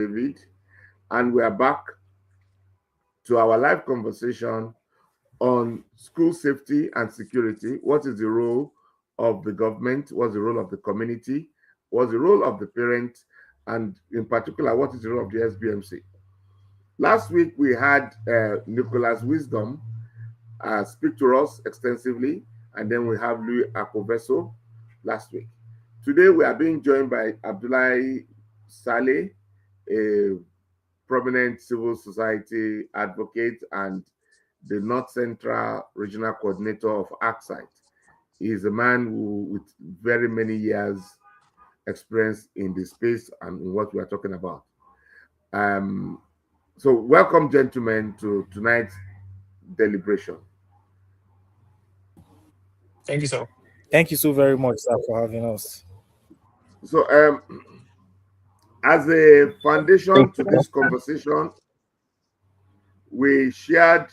David, and we are back to our live conversation on school safety and security. What is the role of the government? What's the role of the community? What's the role of the parents? And in particular, what is the role of the SBMC? Last week, we had Nicholas Wisdom speak to us extensively, and then we have Louis Akoveso last week. Today, we are being joined by Abdullahi Saleh, a prominent civil society advocate and the North Central Regional Coordinator of ArcSite. He is a man with very many years experience in the space and in what we are talking about. So welcome, gentlemen, to tonight's deliberation. Thank you, sir. Thank you so very much, sir, for having us. So as a foundation to this conversation, we shared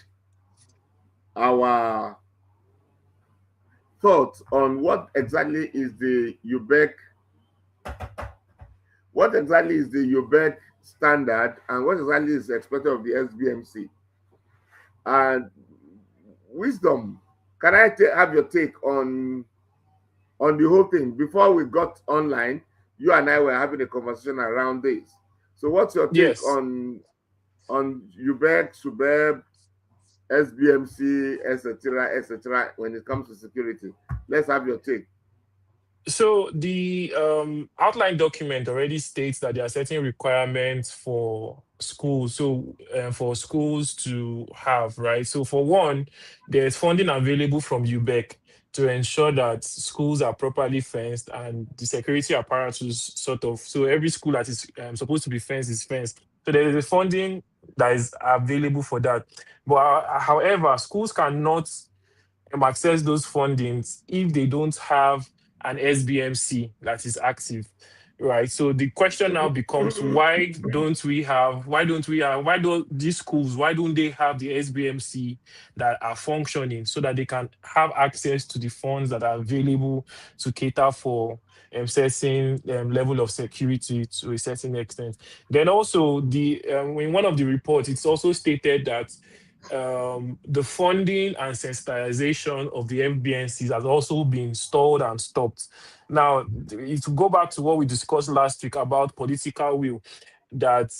our thoughts on what exactly is the UBEC standard and what exactly is expected of the SBMC. And Wisdom, can I have your take on the whole thing? Before we got online, you and I were having a conversation around this. So what's your take on UBEC, SUBEB, SBMC, etc., when it comes to security? Let's have your take. So the outline document already states that there are certain requirements for schools. So for schools to have, right? So for one, there's funding available from UBEC to ensure that schools are properly fenced and the security apparatus so every school that is supposed to be fenced is fenced. So there is a funding that is available for that. But however, schools cannot access those fundings if they don't have an SBMC that is active, right? So the question now becomes, why don't these schools, why don't they have the SBMC that are functioning so that they can have access to the funds that are available to cater for certain level of security to a certain extent? Then also in one of the reports, it's also stated that the funding and sensitization of the FBNCs has also been stalled and stopped. Now, to go back to what we discussed last week about political will, that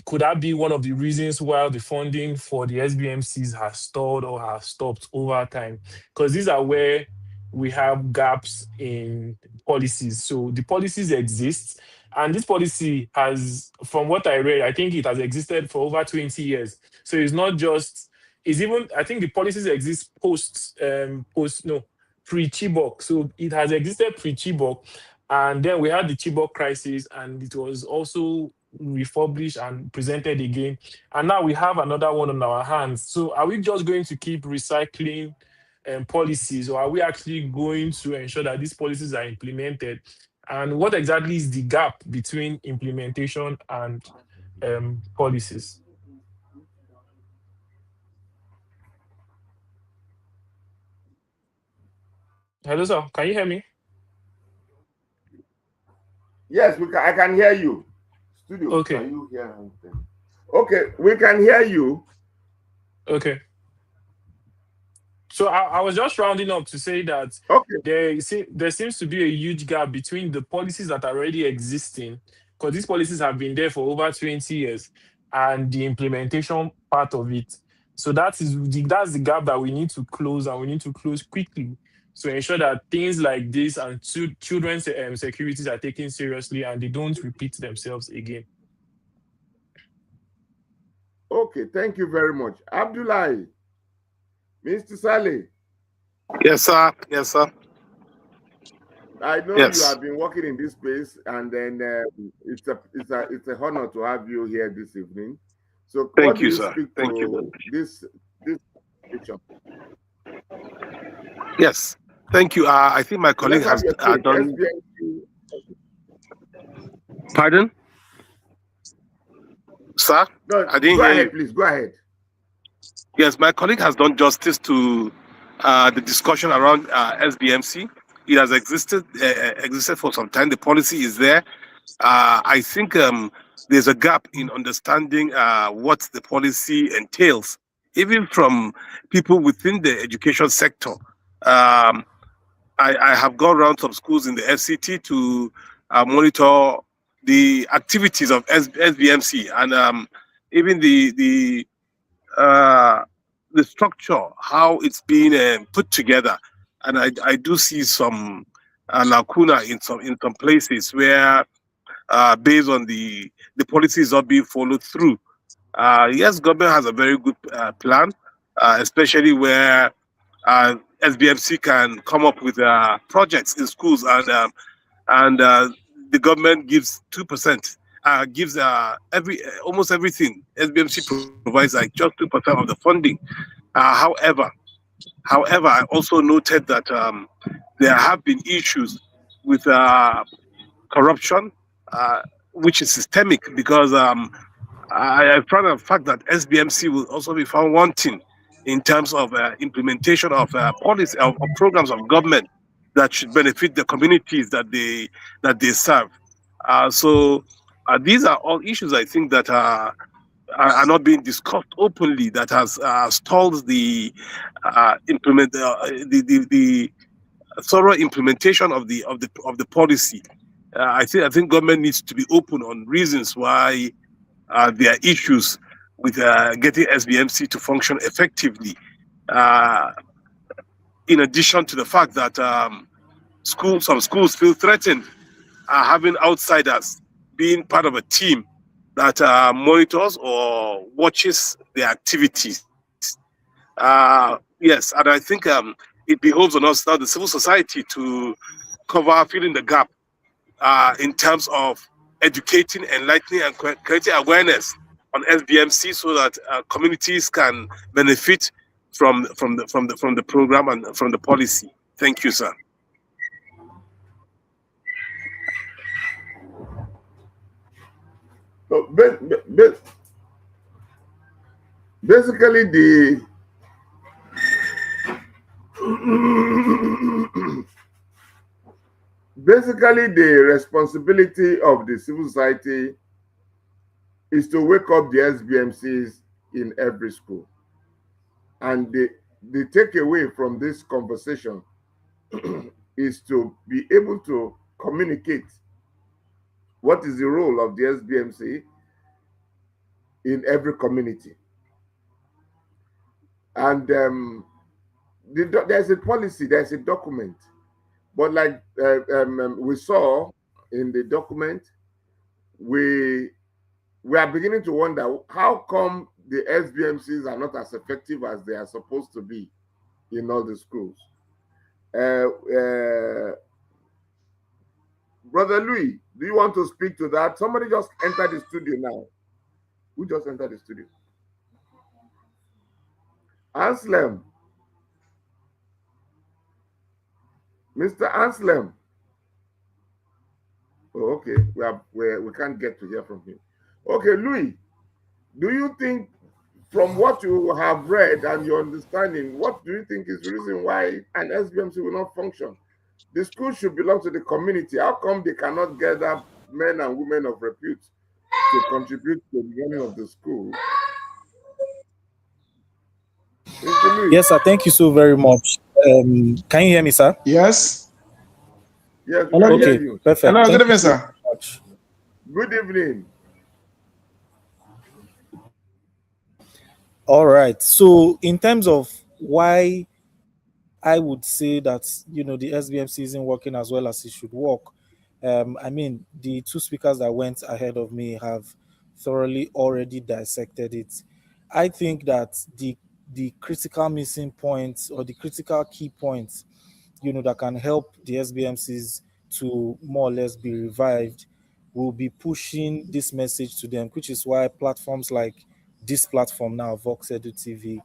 could that be one of the reasons why the funding for the SBMCs has stalled or has stopped over time? Because these are where we have gaps in policies. So the policies exist, and this policy has, from what I read, I think it has existed for over 20 years. So it's not just, I think the policies exist pre-Chibok. So it has existed pre-Chibok, and then we had the Chibok crisis, and it was also refurbished and presented again. And now we have another one on our hands. So are we just going to keep recycling policies, or are we actually going to ensure that these policies are implemented? And what exactly is the gap between implementation and policies? Hello, sir. Can you hear me? Yes, I can hear you. Studio, okay. Can you hear anything? Okay, we can hear you. Okay. So I was just rounding up to say that there seems to be a huge gap between the policies that are already existing, because these policies have been there for over 20 years, and the implementation part of it. So that's the gap that we need to close, and we need to close quickly to ensure that things like this and children's securities are taken seriously and they don't repeat themselves again. Okay, thank you very much. Abdullahi, Mr. Saleh. Yes, sir. Yes, sir. I know you have been working in this space, and then it's a honor to have you here this evening. So thank you, sir. Thank you. This picture. Yes, thank you. I think my colleague has done. Pardon, sir? No, I didn't go hear ahead, you. please. Go ahead. Yes, my colleague has done justice to the discussion around SBMC. It has existed for some time. The policy is there. I think there's a gap in understanding what the policy entails, even from people within the education sector. I have gone around some schools in the FCT to monitor the activities of SBMC, and even uh, the structure, how it's being put together. And I do see some lacuna in some places where, based on the policies not being followed through. Yes, government has a very good plan, especially where SBMC can come up with projects in schools, and the government gives 2%, gives almost everything. SBMC provides like just 2% of the funding. However, I also noted that there have been issues with corruption, uh, which is systemic, because I found the fact that SBMC will also be found wanting in terms of implementation of policy of programs of government that should benefit the communities that they serve. So these are all issues, I think, that are not being discussed openly, that has stalled the the thorough implementation of the policy. I think government needs to be open on reasons why there are issues with getting SBMC to function effectively. Uh, in addition to the fact that some schools feel threatened having outsiders being part of a team that monitors or watches their activities. Yes, and I think it behoves on us now, the civil society, to fill in the gap in terms of educating, enlightening, and creating awareness on SBMC, so that communities can benefit from the program and from the policy. Thank you, sir. So basically, the responsibility of the civil society is to wake up the SBMCs in every school. And the takeaway from this conversation is to be able to communicate what is the role of the SBMC in every community. And there's a policy, there's a document. But like we saw in the document, we are beginning to wonder how come the SBMCs are not as effective as they are supposed to be in all the schools. Brother Louis, do you want to speak to that? Somebody just entered the studio now. Who just entered the studio? Anselm. Mr. Anselm. Oh, okay. We can't get to hear from him. Okay, Louis, do you think, from what you have read and your understanding, what do you think is the reason why an SBMC will not function? The school should belong to the community. How come they cannot gather men and women of repute to contribute to the running of the school? Yes, sir. Thank you so very much. Can you hear me, sir? Yes. Yes. Hello. Okay. Okay. Perfect. Hello. Thank Good evening, you so sir. much. Good evening. All right. So, in terms of why I would say that the SBMC isn't working as well as it should work, I mean, the two speakers that went ahead of me have thoroughly already dissected it. I think that the critical missing points, or the critical key points, that can help the SBMCs to more or less be revived, will be pushing this message to them, which is why platforms like this platform now, Vox Edu TV,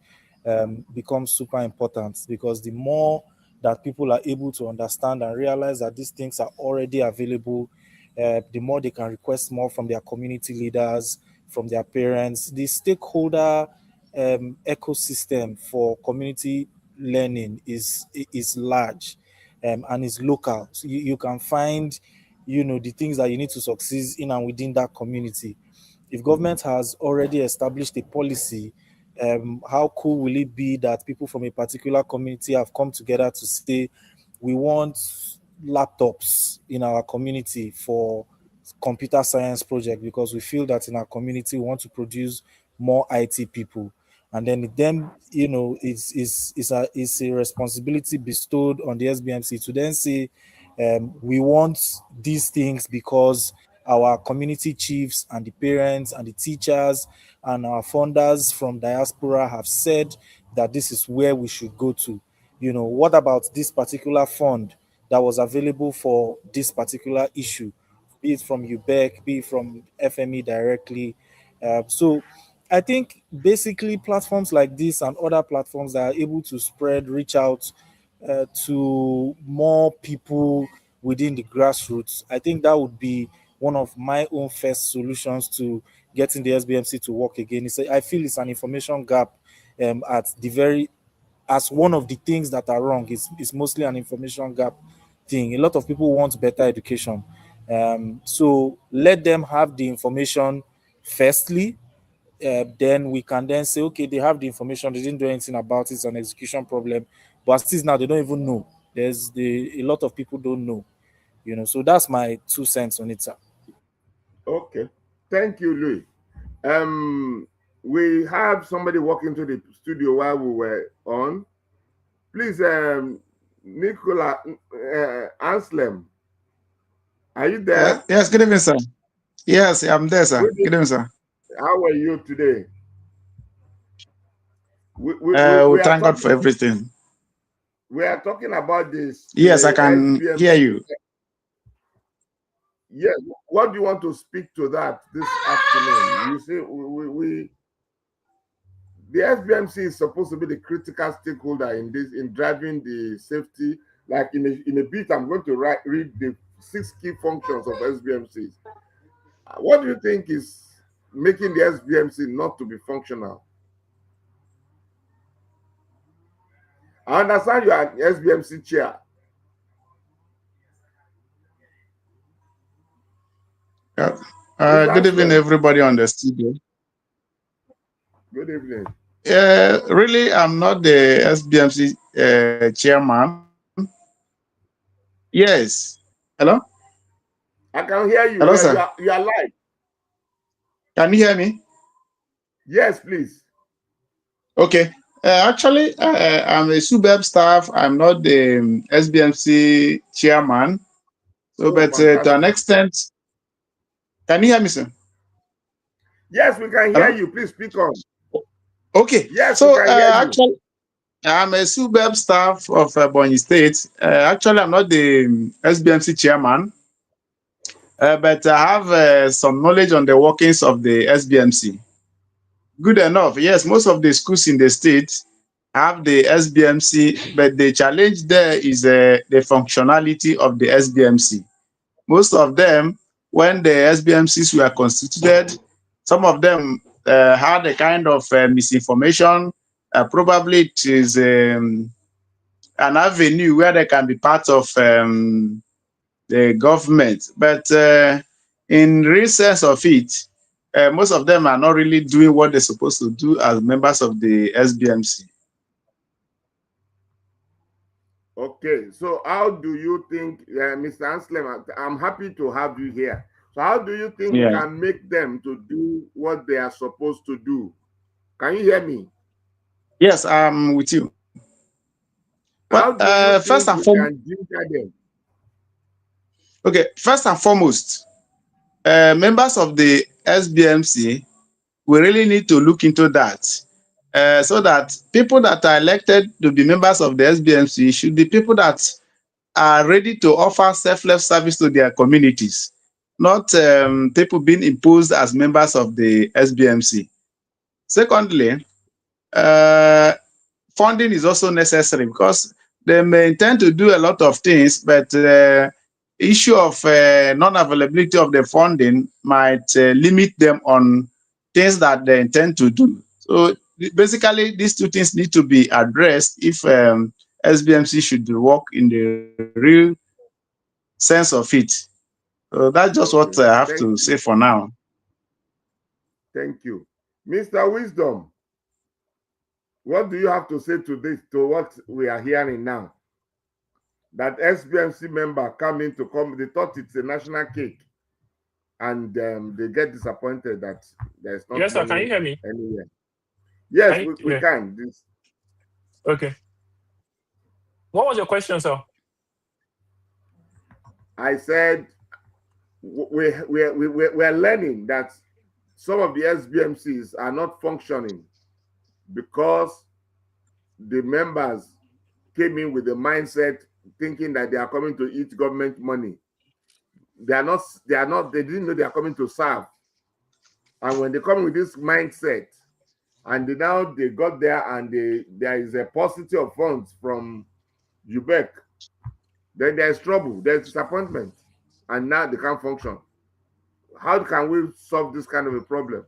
becomes super important, because the more that people are able to understand and realize that these things are already available, the more they can request more from their community leaders, from their parents. The stakeholder ecosystem for community learning is large, and is local. So you can find the things that you need to succeed in and within that community. if government has already established a policy, how cool will it be that people from a particular community have come together to say we want laptops in our community for computer science project because we feel that in our community we want to produce more IT people. And then it's a responsibility bestowed on the SBMC to then say we want these things because our community chiefs and the parents and the teachers and our funders from diaspora have said that this is where we should go to. What about this particular fund that was available for this particular issue, be it from UBEC, be it from FME directly? So I think basically platforms like this and other platforms that are able to spread, reach out to more people within the grassroots, I think that would be one of my own first solutions to getting the SBMC to work again. I feel it's an information gap at the very, as one of the things that are wrong. It's mostly an information gap thing. A lot of people want better education. So let them have the information firstly, then we can then say, okay, they have the information, they didn't do anything about it, it's an execution problem. But still now they don't even know. A lot of people don't know, So that's my 2 cents on it, sir. Okay. Thank you, Louis. We have somebody walking to the studio while we were on. Please, Nicola Anslem, are you there? Yes, good evening, sir. Yes, I'm there, sir. Good evening, sir. How are you today? We thank God for everything. We are talking about this. Yes, I can SBMC. hear you. Yes. What do you want to speak to that this afternoon? You see, the SBMC is supposed to be the critical stakeholder in driving the safety. Like in a bit, I'm going to read the 6 key functions of SBMCs. What do you think is making the SBMC not to be functional? I understand you are an SBMC chair. Good evening, everybody on the studio. Good evening. Really, I'm not the SBMC chairman. Yes. Hello? I can hear you. Hello, Yeah, sir. you are live. Can you hear me? Yes, please. Okay. Actually, I'm a SUBEB staff. I'm not the SBMC chairman. So, but to an extent, can you hear me, sir? Yes, we can hear you. Please speak on. Okay. Yes, so we can hear actually, I'm a SUBEB staff of Bonny State. Actually, I'm not the SBMC chairman, but I have some knowledge on the workings of the SBMC. Good enough. Yes, most of the schools in the state have the SBMC, but the challenge there is the functionality of the SBMC. Most of them, when the SBMCs were constituted, some of them had a kind of misinformation. Probably it is an avenue where they can be part of the government. But in real sense of it, most of them are not really doing what they're supposed to do as members of the SBMC. Okay, so how do you think, Mr. Anslem, I'm happy to have you here. So how do you think we can make them to do what they are supposed to do? Can you hear me? Yes, I'm with you. How do you first think and we can ginger them? Okay, first and foremost, members of the SBMC, we really need to look into that so that people that are elected to be members of the SBMC should be people that are ready to offer selfless service to their communities, not people being imposed as members of the SBMC. Secondly, funding is also necessary because they may intend to do a lot of things, but issue of non-availability of the funding might limit them on things that they intend to do. So basically, these 2 things need to be addressed if SBMC should work in the real sense of it. So that's just what I have to say for now. Thank you. Mr. Wisdom, what do you have to say to this, to what we are hearing now? That SBMC member they thought it's a national cake, and they get disappointed that there's not Yes, sir. Can money you hear me? anywhere. Yes, we Yeah. can. Okay. What was your question, sir? I said we're learning that some of the SBMCs are not functioning because the members came in with the mindset thinking that they are coming to eat government money. They didn't know they are coming to serve. And when they come with this mindset, and they got there and there is a paucity of funds from UBEC, then there's trouble, there's disappointment, and now they can't function. How can we solve this kind of a problem?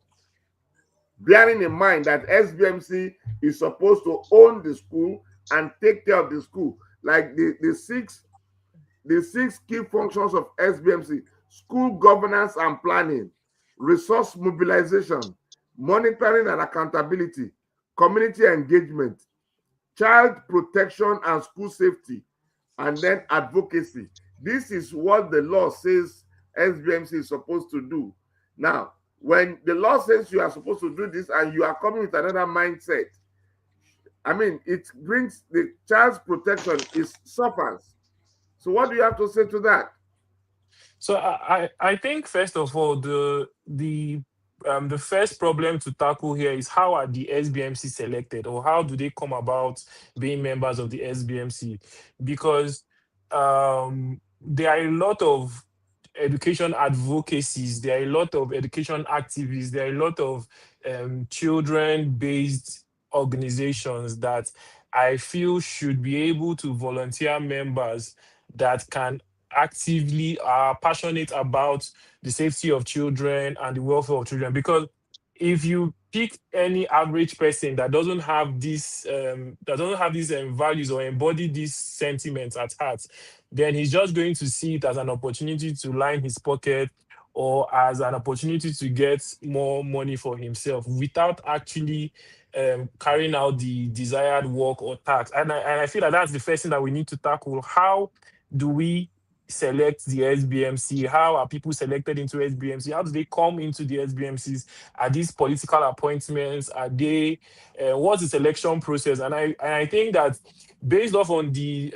Bearing in mind that SBMC is supposed to own the school and take care of the school, like the six key functions of SBMC: school governance and planning, resource mobilization, monitoring and accountability, community engagement, child protection and school safety, and then advocacy. This is what the law says SBMC is supposed to do. Now, when the law says you are supposed to do this and you are coming with another mindset, I mean, it brings the child's protection suffers. So what do you have to say to that? So I think first of all the first problem to tackle here is how are the SBMC selected, or how do they come about being members of the SBMC? Because there are a lot of education advocacies, there are a lot of education activists, there are a lot of children-based organizations that I feel should be able to volunteer members that can actively are passionate about the safety of children and the welfare of children. Because if you pick any average person that doesn't have these values or embody these sentiments at heart, then he's just going to see it as an opportunity to line his pocket or as an opportunity to get more money for himself without actually carrying out the desired work or task. And I feel like that's the first thing that we need to tackle. How do we select the SBMC? How are people selected into SBMC? How do they come into the SBMCs? Are these political appointments? Are they what's the selection process? And I think that based off on the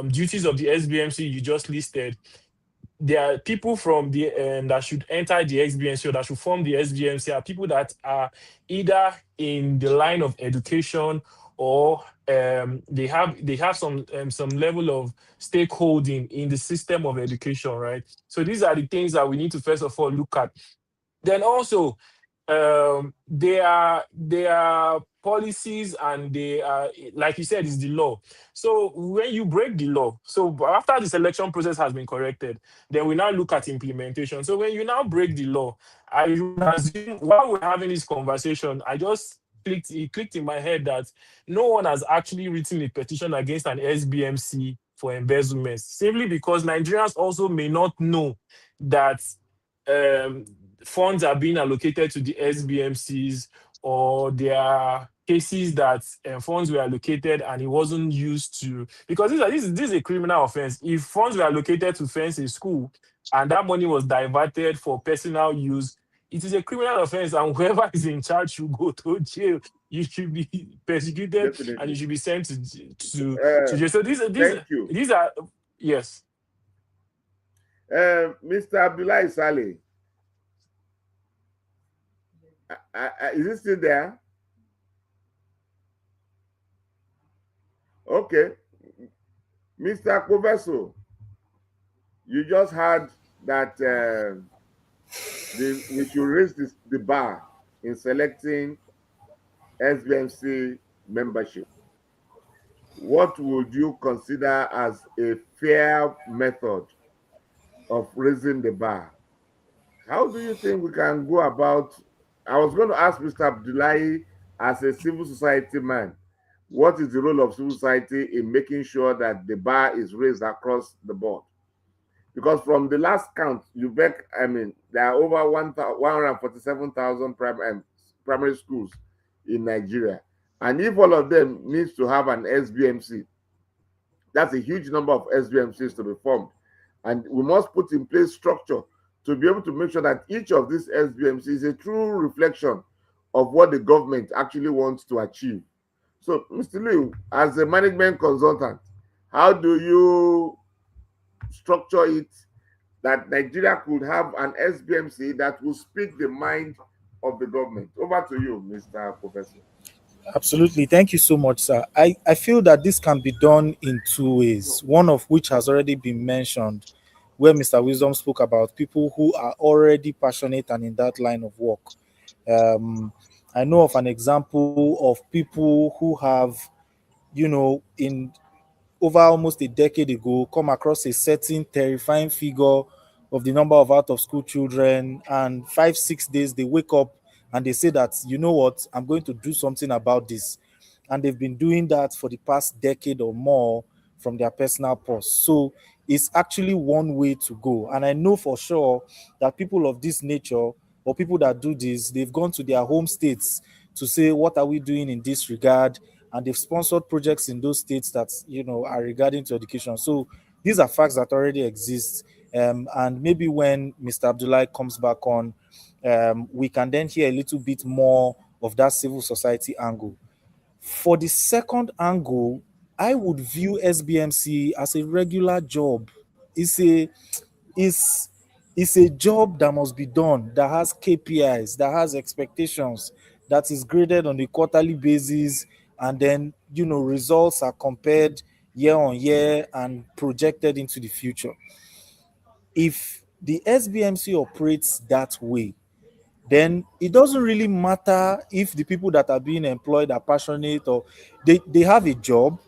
duties of the SBMC you just listed, there are people from the that should enter the SBMC or that should form the SBMC are people that are either in the line of education or they have some level of stakeholding in the system of education, right? So these are the things that we need to first of all look at. Then also, there are policies and they are, like you said, is the law. So when you break the law, so after the selection process has been corrected, then we now look at implementation. So when you now break the law, I would assume while we're having this conversation, it clicked in my head that no one has actually written a petition against an SBMC for embezzlement, simply because Nigerians also may not know that funds are being allocated to the SBMCs, or there are cases that funds were allocated and it wasn't used to, because this is a criminal offense. If funds were allocated to fence a school and that money was diverted for personal use, it is a criminal offense, and whoever is in charge should go to jail. You should be persecuted. Definitely. And you should be sent to jail. So these are yes. Mr. Abdullah Saleh, is he still there? Okay. Mr. Koveso, you just heard that we should raise the bar in selecting SBMC membership. What would you consider as a fair method of raising the bar? How do you think we can go about? I was going to ask Mr. Abdullahi, as a civil society man, what is the role of civil society in making sure that the bar is raised across the board? Because from the last count, I mean, there are over 147,000 primary schools in Nigeria. And if all of them needs to have an SBMC, that's a huge number of SBMCs to be formed. And we must put in place structure to be able to make sure that each of these SBMCs is a true reflection of what the government actually wants to achieve. So, Mr. Liu, as a management consultant, how do you structure it that Nigeria could have an SBMC that will speak the mind of the government? Over to you, Mr. Professor. Absolutely. Thank you so much, sir. I feel that this can be done in two ways, one of which has already been mentioned, where Mr. Wisdom spoke about people who are already passionate and in that line of work. I know of an example of people who have, in over almost a decade ago, come across a certain terrifying figure of the number of out of school children, and 5 6 days they wake up and they say that, you know what, I'm going to do something about this. And they've been doing that for the past decade or more from their personal purse. So it's actually one way to go. And I know for sure that people of this nature, or people that do this, they've gone to their home states to say, what are we doing in this regard? And they've sponsored projects in those states that, are regarding to education. So these are facts that already exist. And maybe when Mr. Abdullah comes back on, we can then hear a little bit more of that civil society angle. For the second angle, I would view SBMC as a regular job. It's a it's it's a job that must be done, that has KPIs, that has expectations, that is graded on a quarterly basis, and then results are compared year on year and projected into the future. If the SBMC operates that way, then it doesn't really matter if the people that are being employed are passionate, or they have a job,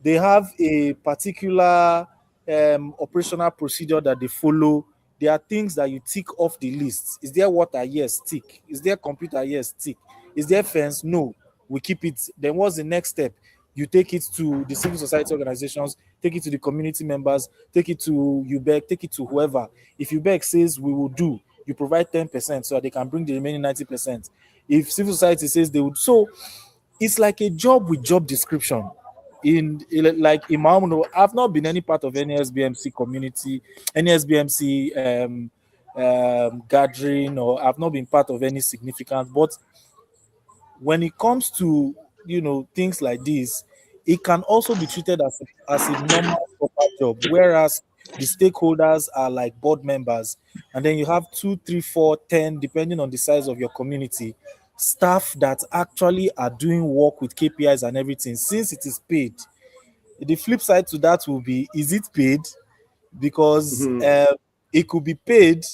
they have a particular operational procedure that they follow. There are things that you tick off the list. Is there water? Yes, tick. Is there computer? Yes, tick. Is there fence? No, we keep it. Then what's the next step? You take it to the civil society organizations, take it to the community members, take it to UBEC, take it to whoever. If UBEC says we will do, you provide 10% so that they can bring the remaining 90%. If civil society says they would, so it's like a job with job description. Like in my own, I've not been any part of any SBMC community, any SBMC gathering, or I've not been part of any significant. But when it comes to things like this, it can also be treated as a normal proper job, whereas the stakeholders are like board members, and then you have 2, 3, 4, 10, depending on the size of your community, staff that actually are doing work with KPIs and everything, since it is paid. The flip side to that will be, is it paid? Because it could be paid,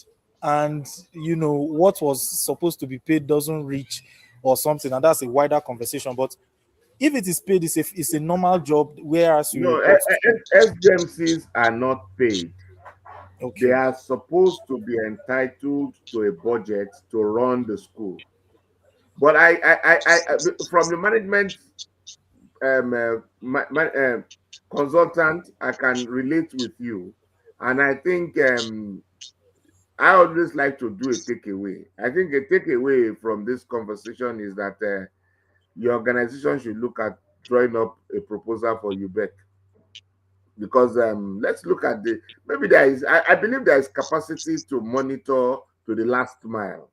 and what was supposed to be paid doesn't reach or something, and that's a wider conversation. But if it is paid, it's a normal job, whereas No, SBMCs are not paid. Okay. They are supposed to be entitled to a budget to run the school. But from the management consultant, I can relate with you, and I think I always like to do a takeaway. I think a takeaway from this conversation is that your organization should look at drawing up a proposal for UBEC, because let's look at maybe there is, I believe there is capacity to monitor to the last mile.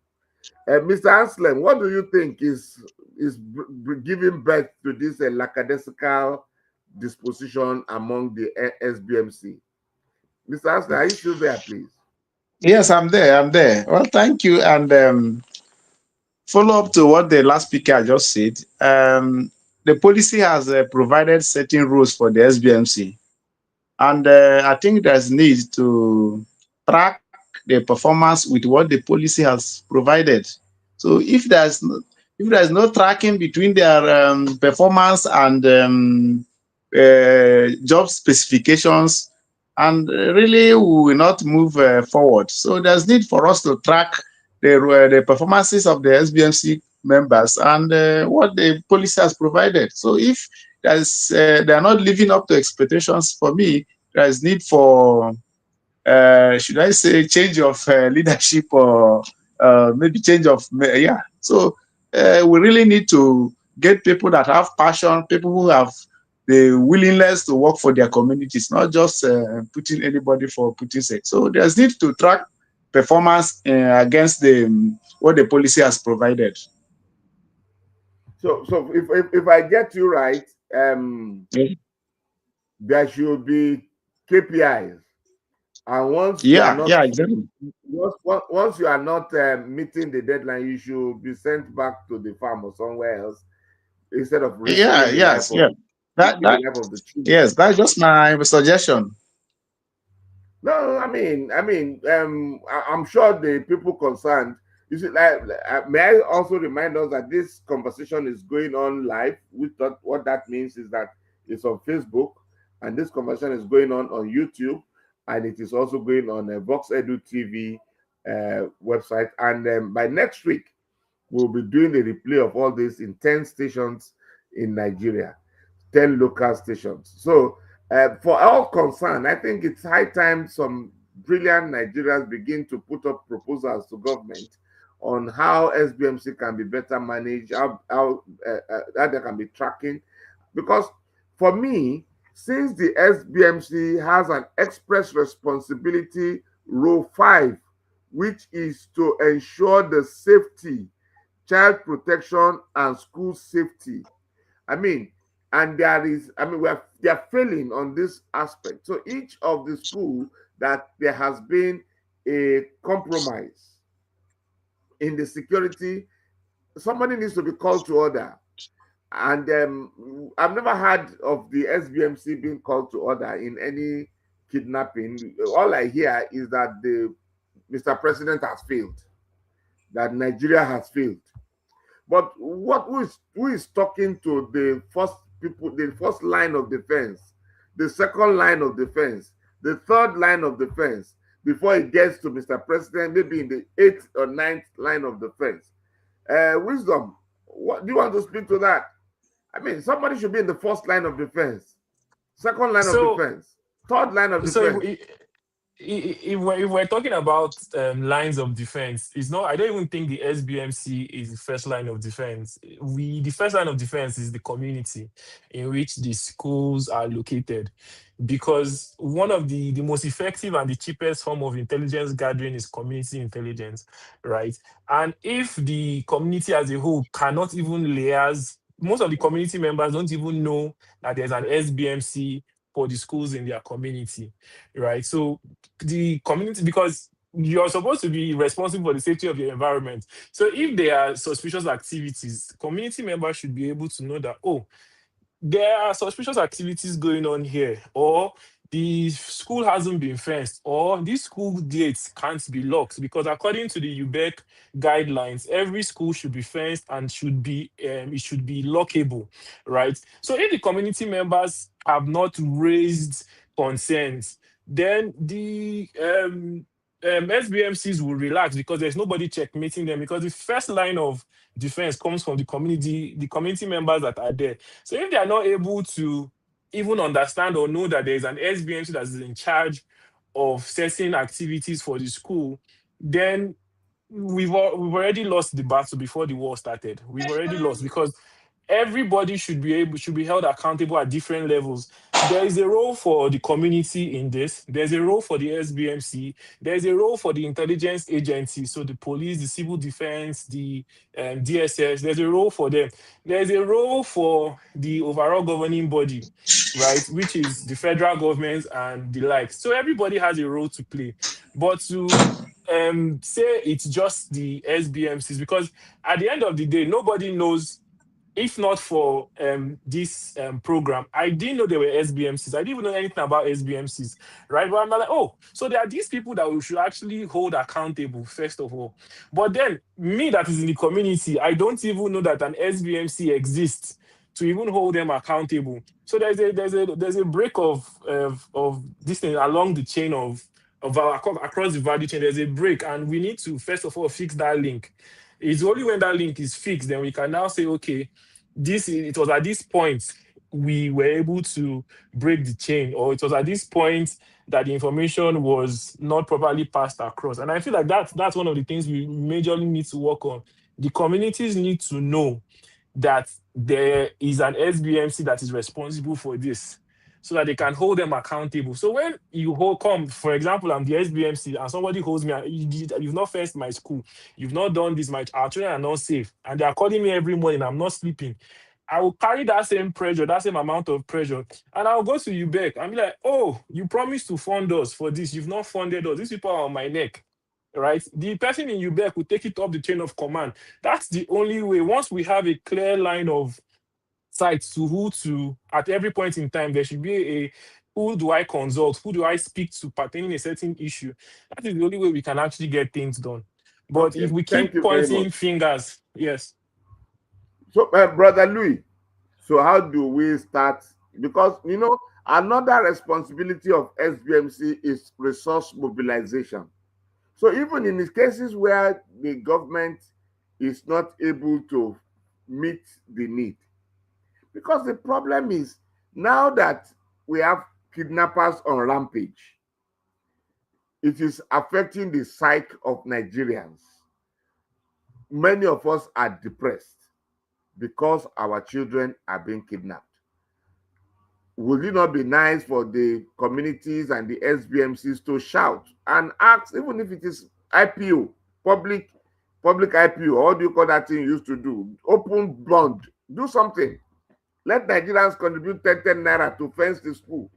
Mr. Anslem, what do you think is giving birth to this lackadaisical disposition among the SBMC? Mr. Anslem, are you still there, please? Yes, I'm there. I'm there. Well, thank you. And follow up to what the last speaker just said. The policy has provided certain rules for the SBMC, and I think there's need to track the performance with what the policy has provided. So if there's no tracking between their performance and job specifications, and really we will not move forward. So there's need for us to track the performances of the SBMC members and what the policy has provided. So if they are not living up to expectations, for me, there is need for should I say, change of leadership, or maybe change of, yeah. So we really need to get people that have passion, people who have the willingness to work for their communities, not just putting anybody for putting sake. So there's need to track performance against the what the policy has provided. So if I get you right, Yeah, there should be KPIs, and once you are yeah, not yeah, exactly. once you are not meeting the deadline, you should be sent back to the farm or somewhere else instead of Yeah, risking the life yes, of yeah. That the children. yes, that's just my suggestion. No, I'm sure the people concerned. You see, may I also remind us that this conversation is going on live. What that means is that it's on Facebook, and this conversation is going on YouTube, and it is also going on a Vox Edu TV website. And by next week, we'll be doing a replay of all this in 10 stations in Nigeria, 10 local stations. So, for all concerned, I think it's high time some brilliant Nigerians begin to put up proposals to government on how SBMC can be better managed, how there can be tracking. Because for me, since the SBMC has an express responsibility, role 5, which is to ensure the safety, child protection, and school safety. I mean, and there is, they are failing on this aspect. So each of the school that there has been a compromise in the security, somebody needs to be called to order. And I've never heard of the SBMC being called to order in any kidnapping. All I hear is that the Mr. President has failed, that Nigeria has failed. But who is talking to the first people, the first line of defense, the second line of defense, the third line of defense, before it gets to Mr. President, maybe in the 8th or 9th line of defense? Wisdom, what do you want to speak to that? I mean, somebody should be in the first line of defense, second line of So, defense, third line of so defense. if we're talking about lines of defense, it's not. I don't even think the SBMC is the first line of defense. The first line of defense is the community in which the schools are located, because one of the most effective and the cheapest form of intelligence gathering is community intelligence, right? And if the community as a whole cannot even liaise, most of the community members don't even know that there's an SBMC for the schools in their community, right? So the community, because you're supposed to be responsible for the safety of your environment. So if there are suspicious activities, community members should be able to know that, oh, there are suspicious activities going on here, or the school hasn't been fenced, or these school gates can't be locked, because according to the UBEC guidelines, every school should be fenced and should be it should be lockable, right? So if the community members have not raised concerns, then the SBMCs will relax, because there's nobody checkmating them, because the first line of defense comes from the community members that are there. So if they are not able to even understand or know that there is an SBMC that is in charge of certain activities for the school, then we've already lost the battle before the war started. We've already lost, because everybody should be held accountable at different levels. There is a role for the community in this. There's a role for the SBMC. There's a role for the intelligence agency, so the police, the civil defense, the DSS. There's a role for them. There's a role for the overall governing body, right, which is the federal government and the like. So everybody has a role to play. But to say it's just the SBMCs, because at the end of the day, nobody knows. If not for this program, I didn't know there were SBMCs. I didn't even know anything about SBMCs, right? But I'm like, oh, so there are these people that we should actually hold accountable, first of all. But then, me that is in the community, I don't even know that an SBMC exists to even hold them accountable. So there's a break of this thing along the chain of our across the value chain. There's a break, and we need to first of all fix that link. It's only when that link is fixed, then we can now say, okay, it was at this point we were able to break the chain, or it was at this point that the information was not properly passed across. And I feel like that's one of the things we majorly need to work on. The communities need to know that there is an SBMC that is responsible for this, so that they can hold them accountable. So when you come, for example, I'm the SBMC and somebody holds me, you've not fenced my school, you've not done this, our children are not safe, and they are calling me every morning, I'm not sleeping. I will carry that same pressure, that same amount of pressure, and I'll go to UBEC and be like, oh, you promised to fund us for this, you've not funded us, these people are on my neck. Right? The person in UBEC will take it up the chain of command. That's the only way. Once we have a clear line of sight to who to, at every point in time, there should be a who do I consult, who do I speak to pertaining a certain issue. That is the only way we can actually get things done. But Okay, if we thank keep you very much. pointing fingers, yes. So, Brother Louis, so how do we start? Because, another responsibility of SBMC is resource mobilization. So even in the cases where the government is not able to meet the need, because the problem is now that we have kidnappers on rampage, it is affecting the psyche of Nigerians. Many of us are depressed because our children are being kidnapped. Would it not be nice for the communities and the SBMCs to shout and ask, even if it is IPO, public IPO, or what do you call that thing you used to do? Open bond, do something. Let Nigerians contribute 10 naira to fence the school.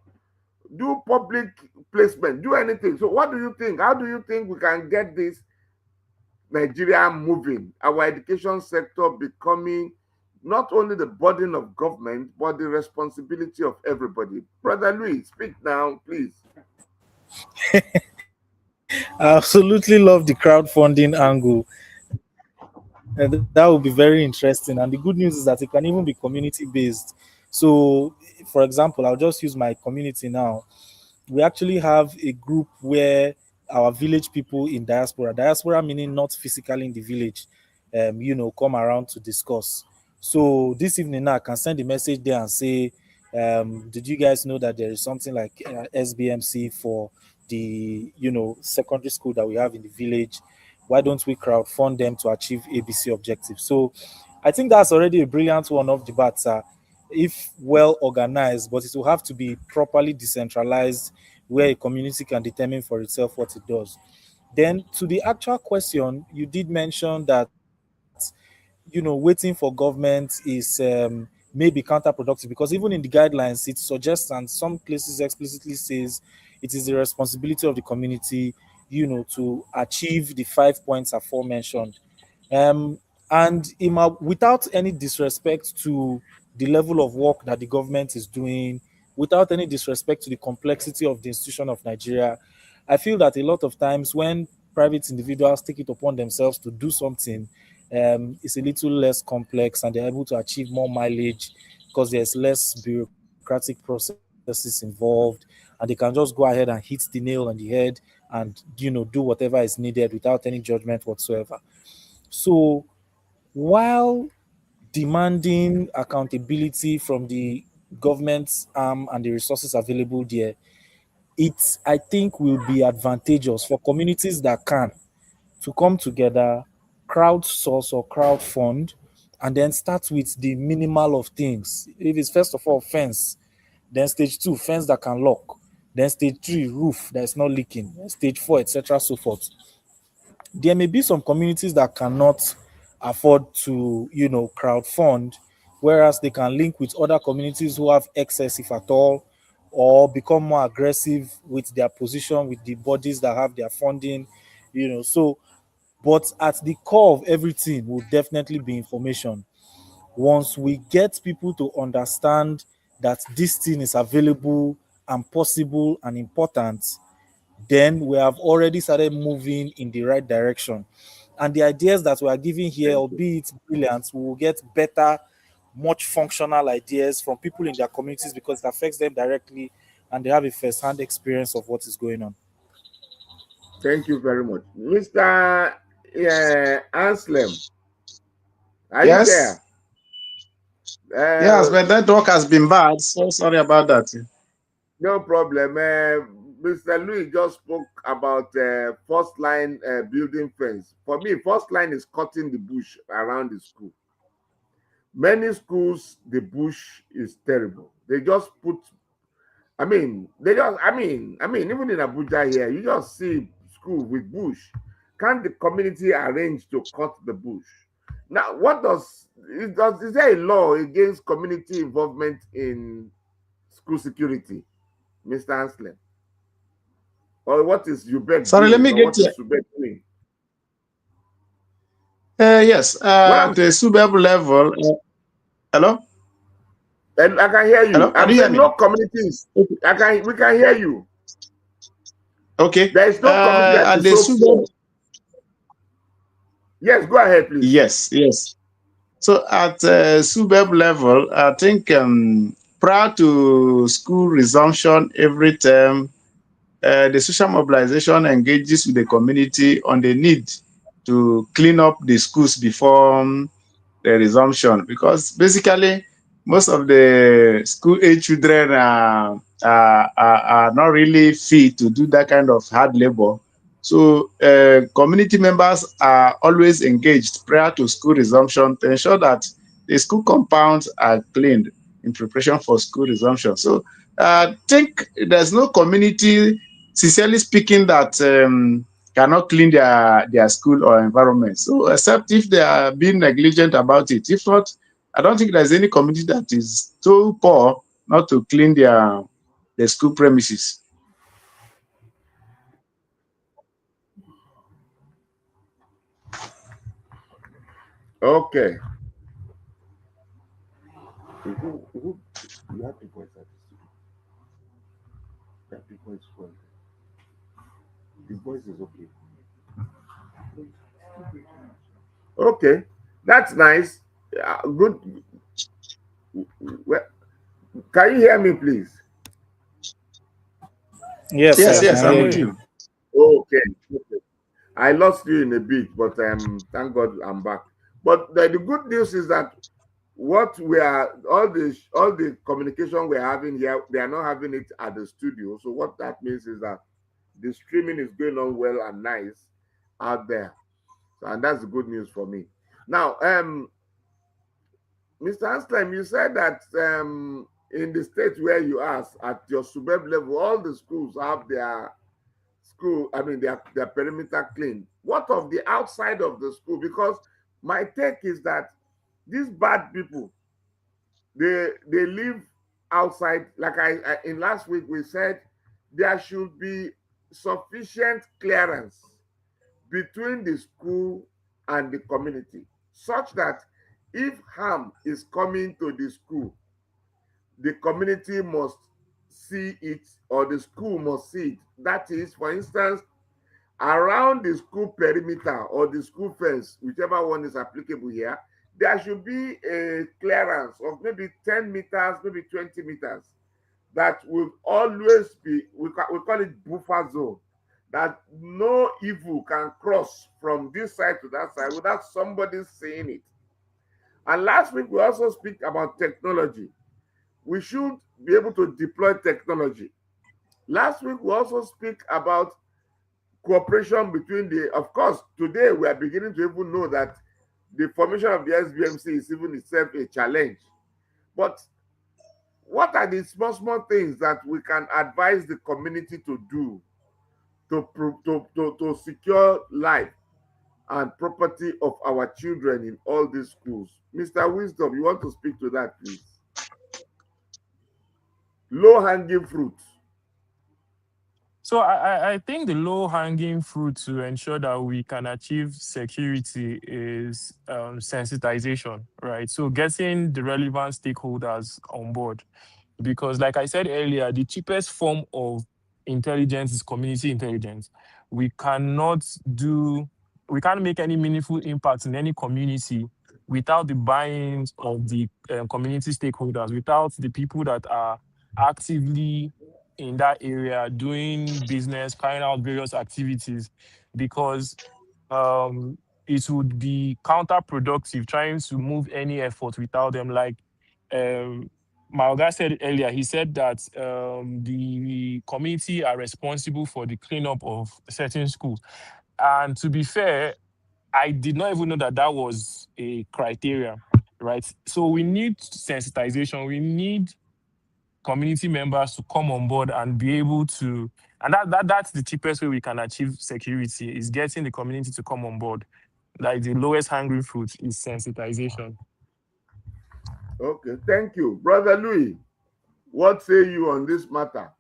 Do public placement, do anything. So what do you think? How do you think we can get this Nigeria moving? Our education sector becoming not only the burden of government, but the responsibility of everybody. Brother Louis, speak now, please. I absolutely love the crowdfunding angle. And that would be very interesting. And the good news is that it can even be community based. So, for example, I'll just use my community now. We actually have a group where our village people in diaspora meaning not physically in the village, come around to discuss. So this evening now I can send a message there and say, did you guys know that there is something like SBMC for the secondary school that we have in the village? Why don't we crowdfund them to achieve ABC objectives? So I think that's already a brilliant one of the bats, if well organized, but it will have to be properly decentralized where a community can determine for itself what it does. Then to the actual question, you did mention that waiting for government is maybe counterproductive, because even in the guidelines it suggests, and some places explicitly says, it is the responsibility of the community to achieve the 5 points aforementioned. um and without any disrespect to the level of work that the government is doing, without any disrespect to the complexity of the institution of Nigeria, I feel that a lot of times when private individuals take it upon themselves to do something, it's a little less complex and they're able to achieve more mileage because there's less bureaucratic processes involved, and they can just go ahead and hit the nail on the head and do whatever is needed without any judgment whatsoever. So while demanding accountability from the government's arm and the resources available there, it I think will be advantageous for communities that can to come together, crowdsource or crowdfund, and then start with the minimal of things. If it's first of all fence, then stage two, fence that can lock, then stage three, roof that is not leaking, stage four, etc. so forth. There may be some communities that cannot afford to, crowdfund, whereas they can link with other communities who have excess, if at all, or become more aggressive with their position with the bodies that have their funding, So, but at the core of everything will definitely be information. Once we get people to understand that this thing is available and possible and important, then we have already started moving in the right direction. And the ideas that we are giving here, Thank you. albeit brilliant, we will get better, much functional ideas from people in their communities because it affects them directly and they have a first-hand experience of what is going on. Thank you very much. Mr. Anslem, are you Yes. there? Yes, but network has been bad. So sorry about that. No problem. Mr. Louis just spoke about first line building fence. For me, first line is cutting the bush around the school. Many schools, the bush is terrible. They just put, even in Abuja here, you just see school with bush. Can the community arrange to cut the bush? Now, is there a law against community involvement in school security, Mr. Anslem? Or what is UBEC Sorry, let doing? me Or get what you. is UBEC doing? Yes, What at I'm the suburb level. Hello? and I can hear you. Hello? Can I'm you hear saying me? no communities. Okay. We can hear you. Okay. There is no community that At is the so suburb. poor. Yes, go ahead, please. Yes, yes. So at suburb level, I think prior to school resumption every term, the social mobilization engages with the community on the need to clean up the schools before the resumption, because basically most of the school age children are not really fit to do that kind of hard labor. So community members are always engaged prior to school resumption to ensure that the school compounds are cleaned in preparation for school resumption. So I think there's no community, sincerely speaking, that cannot clean their school or environment. So except if they are being negligent about it. If not, I don't think there's any community that is so poor not to clean their school premises. Okay. You have the voice at that people is well. The voice is okay. Okay, that's nice. Good. Well, can you hear me, please? Yes, Yes, Yes, yes, I we yes, can can I'm hear hear with you. you. you. Okay. I lost you in a bit, but thank God I'm back. But the good news is that what we are all the communication we're having here, they are not having it at the studio. So what that means is that the streaming is going on well and nice out there. And that's the good news for me. Now, Mr. Anslem, you said that in the state where you are, at your suburb level, all the schools have their perimeter clean. What of the outside of the school? Because my take is that these bad people, they live outside. Like I in last week we said there should be sufficient clearance between the school and the community, such that if harm is coming to the school, the community must see it or the school must see it. That is, for instance, around the school perimeter or the school fence, whichever one is applicable here, there should be a clearance of maybe 10 meters, maybe 20 meters that will always be, we call it buffer zone, that no evil can cross from this side to that side without somebody seeing it. And last week, we also speak about technology. We should be able to deploy technology. Last week, we also speak about cooperation between of course, today we are beginning to even know that the formation of the SBMC is even itself a challenge. But what are the small, small things that we can advise the community to do to secure life and property of our children in all these schools? Mr. Wisdom, you want to speak to that, please? Low hanging fruit. So I think the low hanging fruit to ensure that we can achieve security is sensitization, right? So getting the relevant stakeholders on board. Because like I said earlier, the cheapest form of intelligence is community intelligence. We cannot do, we can't make any meaningful impact in any community without the buy-in of the community stakeholders, without the people that are actively in that area doing business, carrying out various activities, because um, it would be counterproductive trying to move any effort without them. Like um, my Oga said earlier, he said that the community are responsible for the cleanup of certain schools. And to be fair, I did not even know that that was a criteria, right? So we need sensitization. We need community members to come on board and be able to, and that's the cheapest way we can achieve security, is getting the community to come on board. Like the lowest hanging fruit is sensitization. Okay, thank you. Brother Louis, what say you on this matter?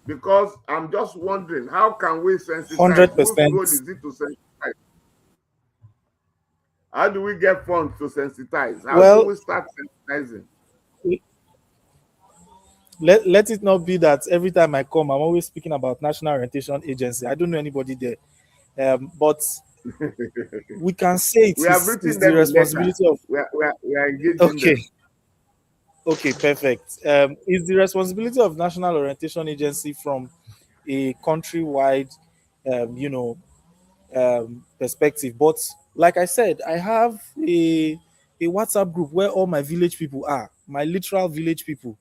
Because I'm just wondering, how can we sensitize? Whose 100%. role is it to sensitize? How do we get funds to sensitize? How do Well, we start sensitizing? let it not be that every time I come, I'm always speaking about National Orientation Agency. I don't know anybody there. But we can say We have written it's the them a letter. responsibility of. We are engaging Okay. them. Okay, perfect. It's the responsibility of National Orientation Agency from a countrywide, perspective. But like I said, I have a WhatsApp group where all my village people are, my literal village people.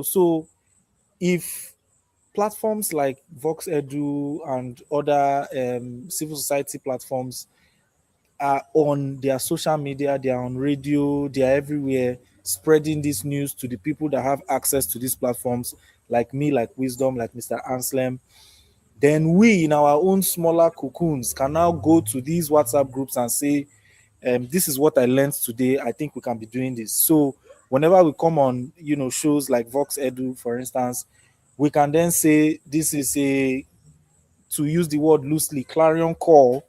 So if platforms like Vox Edu and other civil society platforms are on their social media, they are on radio, they are everywhere spreading this news to the people that have access to these platforms, like me, like Wisdom, like Mr. Anslem. Then we, in our own smaller cocoons, can now go to these WhatsApp groups and say, this is what I learned today. I think we can be doing this. So whenever we come on, shows like Vox Edu, for instance, we can then say this is to use the word loosely, clarion call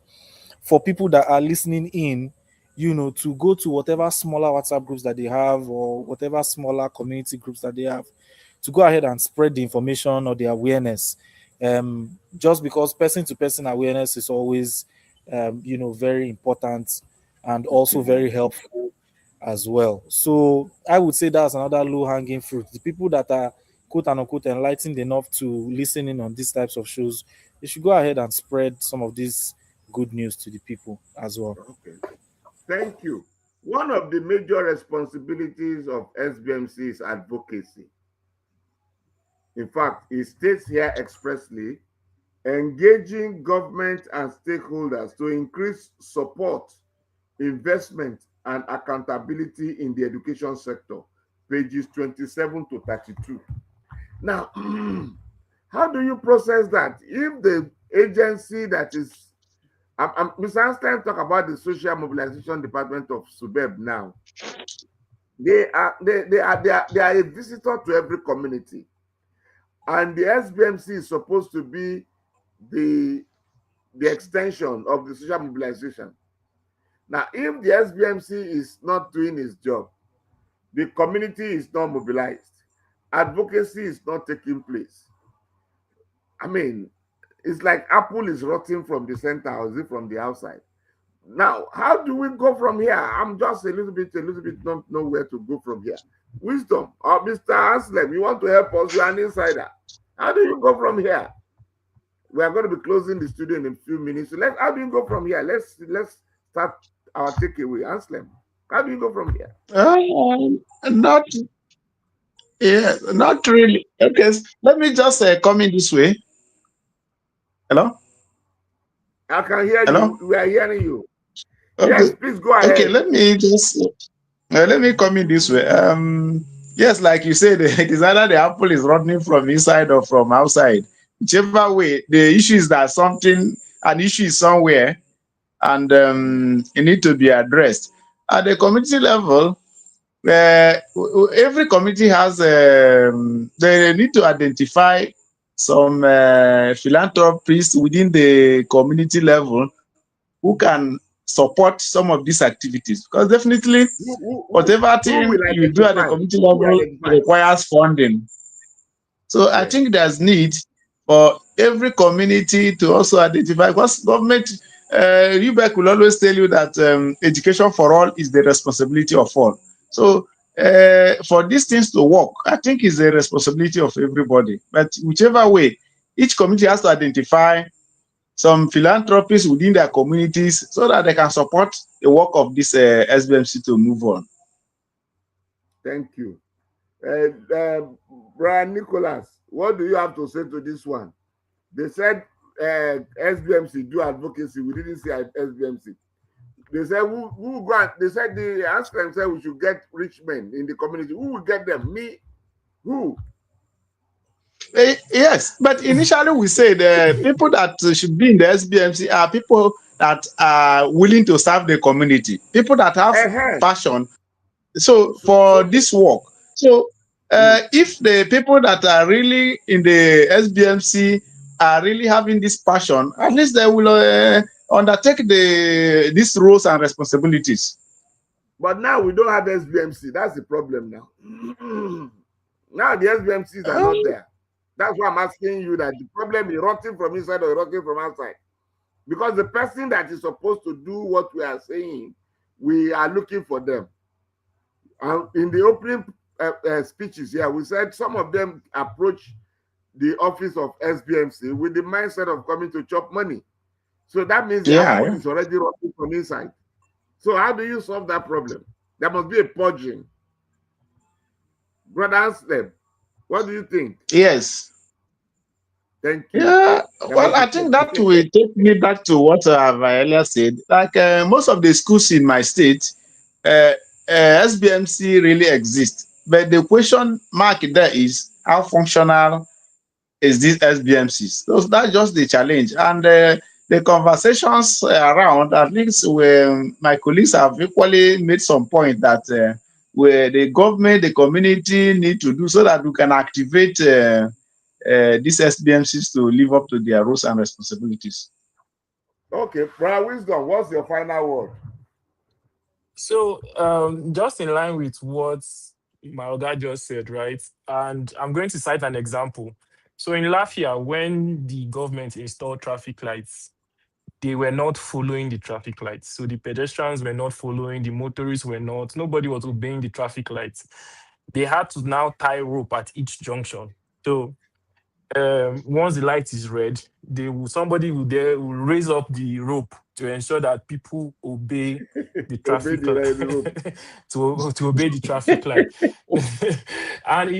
for people that are listening in, to go to whatever smaller WhatsApp groups that they have or whatever smaller community groups that they have, to go ahead and spread the information or the awareness. Just because person to person awareness is always, very important and also very helpful as well. So I would say that's another low hanging fruit. The people that are quote unquote enlightened enough to listen in on these types of shows, they should go ahead and spread some of this good news to the people as well. Okay, thank you. One of the major responsibilities of SBMC is advocacy. In fact, it states here expressly, engaging government and stakeholders to increase support, investment, and accountability in the education sector, pages 27 to 32. Now, how do you process that? If the agency that is, Mr. Einstein talk about the Social Mobilization Department of SUBEB now, they are a visitor to every community. And the SBMC is supposed to be the extension of the social mobilization. Now, if the SBMC is not doing its job, the community is not mobilized, advocacy is not taking place. I mean, it's like apple is rotting from the center, or is it from the outside? Now, how do we go from here? I'm just a little bit don't know where to go from here. Wisdom, or Mr. Anslem, you want to help us? You're an insider. How do you go from here? We are going to be closing the studio in a few minutes. So how do you go from here? Let's start our takeaway. Anslem, how do you go from here? Not, yeah, not really. Okay, let me just come in this way. Hello? I can hear Hello? you. We are hearing you. Okay. Yes, please go ahead. Okay, let me come in this way. Yes, like you said, it is either the apple is rotten from inside or from outside. Whichever way, the issue is that an issue is somewhere, and it need to be addressed. At the community level, every community has, they need to identify some philanthropists within the community level who can support some of these activities, because definitely whatever thing you do at the community level requires funding. So I think there's need for every community to also identify, because government, UBEC will always tell you that education for all is the responsibility of all. So for these things to work, I think it's the responsibility of everybody. But whichever way, each community has to identify some philanthropists within their communities so that they can support the work of this SBMC to move on. Thank you. Brian Nicholas, what do you have to say to this one? They said SBMC do advocacy. We didn't say SBMC. They said who grant? They said they asked them, said we should get rich men in the community. Who will get them? Me? Who? Yes, but initially we said people that should be in the SBMC are people that are willing to serve the community, people that have passion. So for this work, so if the people that are really in the SBMC are really having this passion, at least they will undertake these roles and responsibilities. But now we don't have SBMC. That's the problem now. Now the SBMCs are not there. That's why I'm asking you that the problem is rotting from inside or rotting from outside. Because the person that is supposed to do what we are saying, we are looking for them. In the opening speeches here, we said some of them approach the office of SBMC with the mindset of coming to chop money. So that means the apple is already rotting from inside. So how do you solve that problem? There must be a purging. Brother Anslem, what do you think? Yes. Thank you. Yeah, well, I think that will take me back to what I've earlier said. Like most of the schools in my state, SBMC really exists. But the question mark there is how functional is this SBMCs? So that's just the challenge. And the conversations around, at least when my colleagues have equally made some point that where the government, the community need to do so that we can activate these SBMCs to live up to their roles and responsibilities. Okay, Brother Wisdom, what's your final word? So, just in line with what my Oga just said, right? And I'm going to cite an example. So in Lafia, when the government installed traffic lights, they were not following the traffic lights. So the pedestrians were not following, the motorists were not, nobody was obeying the traffic lights. They had to now tie rope at each junction. So once the light is red, somebody will raise up the rope to ensure that people obey the traffic to obey the traffic light. And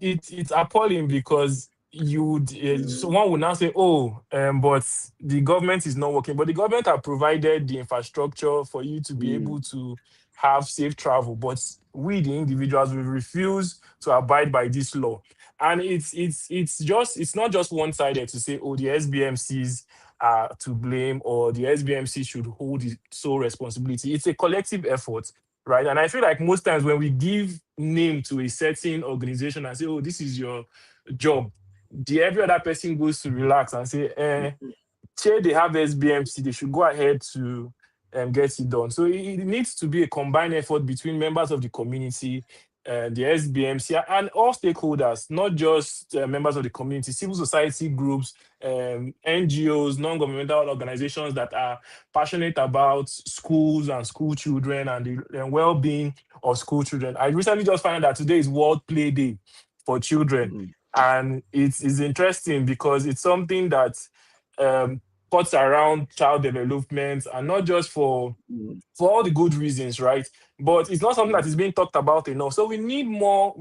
it's appalling because so one would now say, oh, but the government is not working. But the government have provided the infrastructure for you to be able to have safe travel. But we, the individuals, will refuse to abide by this law. And it's not just one-sided to say, oh, the SBMCs are to blame or the SBMC should hold the sole responsibility. It's a collective effort, right? And I feel like most times when we give name to a certain organization and say, oh, this is your job, every other person goes to relax and say, they have SBMC, they should go ahead to get it done. So it needs to be a combined effort between members of the community, the SBMC, and all stakeholders, not just members of the community, civil society groups, NGOs, non-governmental organizations that are passionate about schools and school children and the well-being of school children. I recently just found out that today is World Play Day for children. And it's interesting because it's something that cuts around child development, and not just for all the good reasons, right? But it's not something that is being talked about enough. So we need more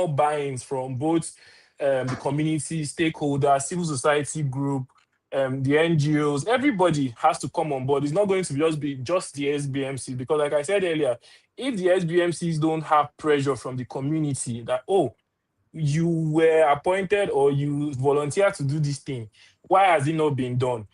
buy-ins from both the community, stakeholders, civil society group, the NGOs. Everybody has to come on board. It's not going to be just the SBMC, because like I said earlier, if the SBMCs don't have pressure from the community that, oh, you were appointed or you volunteered to do this thing, why has it not been done?